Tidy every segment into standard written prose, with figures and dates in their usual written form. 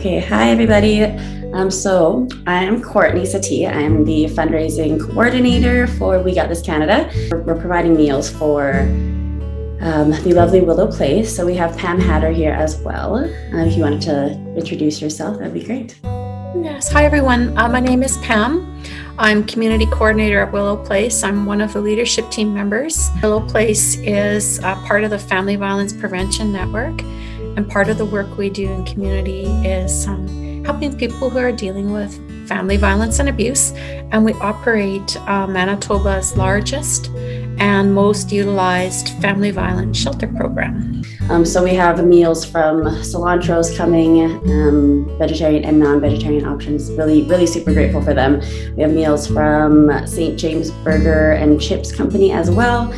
Okay, hi everybody. So I'm Courtney Satie. I'm the fundraising coordinator for We Got This Canada. We're providing meals for the lovely Willow Place. So we have Pam Hatter here as well. If you wanted to introduce yourself, that'd be great. Yes, hi everyone. My name is Pam. I'm community coordinator at Willow Place. I'm one of the leadership team members. Willow Place is part of the Family Violence Prevention Network, and part of the work we do in community is helping people who are dealing with family violence and abuse. And we operate Manitoba's largest and most utilized family violence shelter program. So we have meals from cilantros coming, vegetarian and non-vegetarian options. Really super grateful for them. We have meals from St. James Burger and Chips Company as well.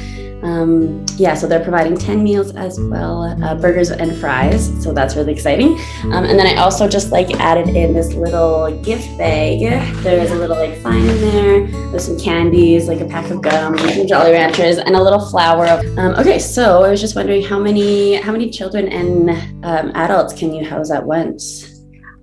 So they're providing 10 meals as well, burgers and fries. So that's really exciting. And then I also just added in this little gift bag. There's a little sign in there. There's some candies, a pack of gum, some Jolly Ranchers, and a little flower. Okay, so I was just wondering how many children and adults can you house at once?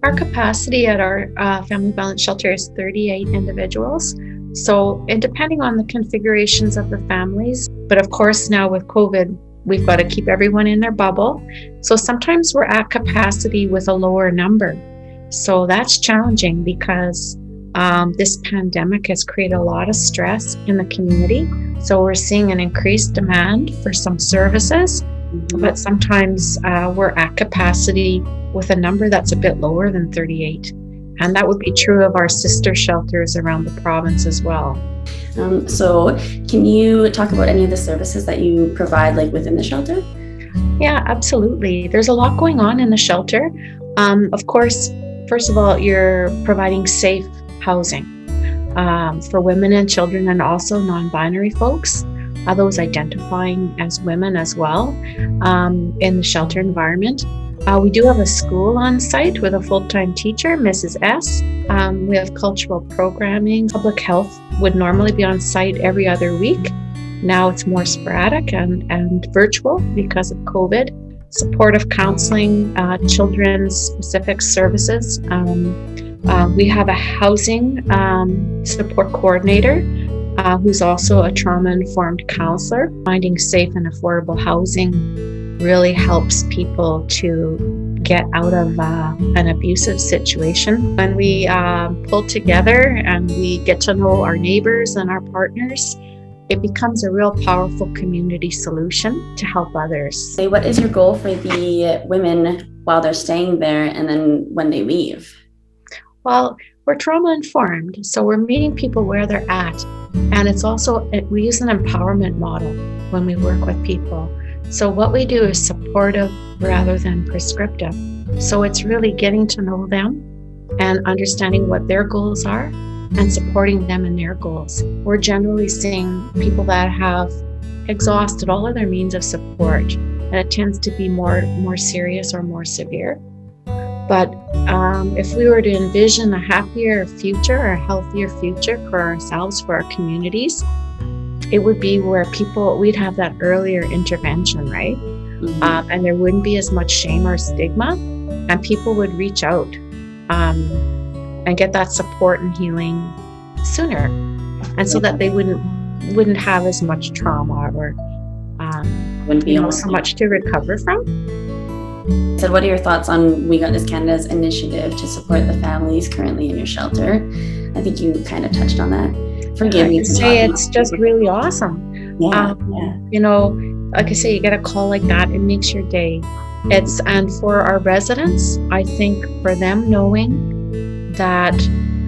Our capacity at our family violence shelter is 38 individuals. So, and depending on the configurations of the families, but of course now with COVID, we've got to keep everyone in their bubble. So sometimes we're at capacity with a lower number. So that's challenging because this pandemic has created a lot of stress in the community. So we're seeing an increased demand for some services, but sometimes we're at capacity with a number that's a bit lower than 38. And that would be true of our sister shelters around the province as well. So can you talk about any of the services that you provide within the shelter? Yeah, absolutely. There's a lot going on in the shelter. Of course, first of all, you're providing safe housing for women and children and also non-binary folks, those identifying as women as well in the shelter environment. We do have a school on site with a full-time teacher, Mrs. S. We have cultural programming. Public health would normally be on site every other week. Now it's more sporadic and virtual because of COVID. Supportive counseling, children's specific services. We have a housing support coordinator who's also a trauma-informed counselor. Finding safe and affordable housing really helps people to get out of an abusive situation. When we pull together and we get to know our neighbors and our partners, it becomes a real powerful community solution to help others. What is your goal for the women while they're staying there and then when they leave? Well, we're trauma informed, so we're meeting people where they're at. And it's also, we use an empowerment model when we work with people. So what we do is supportive rather than prescriptive. So it's really getting to know them and understanding what their goals are and supporting them in their goals. We're generally seeing people that have exhausted all of their means of support, and it tends to be more serious or more severe. But if we were to envision a happier future or a healthier future for ourselves, for our communities, it would be where we'd have that earlier intervention, right? And there wouldn't be as much shame or stigma, and people would reach out and get that support and healing sooner, and so that they wouldn't have as much trauma or wouldn't be so much to recover from. So what are your thoughts on We Got This Canada's initiative to support the families currently in your shelter? I think you kind of touched on that. Forgive me. It's just really awesome. Yeah. Like I say, you get a call like that, it makes your day. And for our residents, I think for them knowing that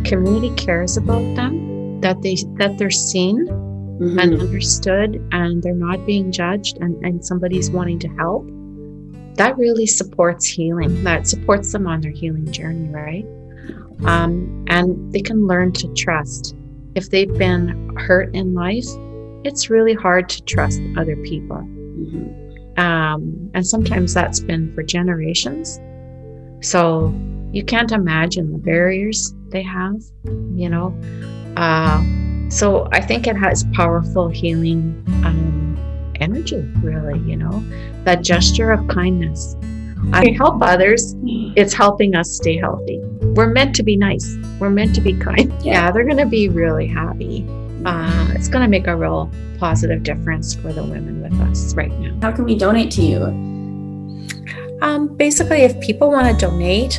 community cares about them, that they're seen and understood, and they're not being judged, and somebody's wanting to help, that really supports healing. That supports them on their healing journey, right? And they can learn to trust. If they've been hurt in life, it's really hard to trust other people. And sometimes that's been for generations. So you can't imagine the barriers they have, So I think it has powerful healing energy, really, that gesture of kindness. I help others, it's helping us stay healthy. We're meant to be nice. We're meant to be kind. Yeah, they're going to be really happy. It's going to make a real positive difference for the women with us right now. How can we donate to you? Basically, if people want to donate,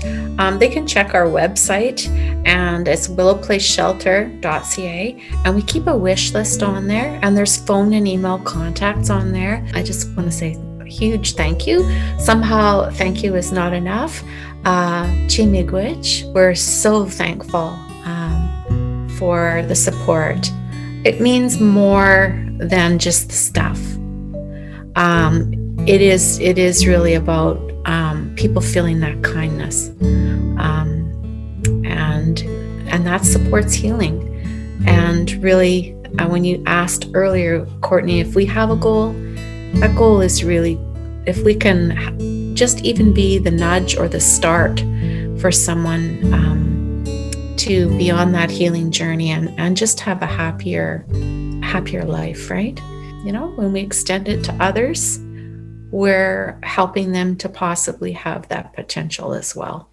they can check our website, and it's willowplaceshelter.ca, and we keep a wish list on there, and there's phone and email contacts on there. I just want to say a huge thank you. Somehow thank you is not enough. Chimigwich, we're so thankful for the support. It means more than just the stuff. It is really about people feeling that kindness, and that supports healing. And really, when you asked earlier, Courtney, if we have a goal, that goal is really, if we can just even be the nudge or the start for someone to be on that healing journey and just have a happier life, right? When we extend it to others, we're helping them to possibly have that potential as well.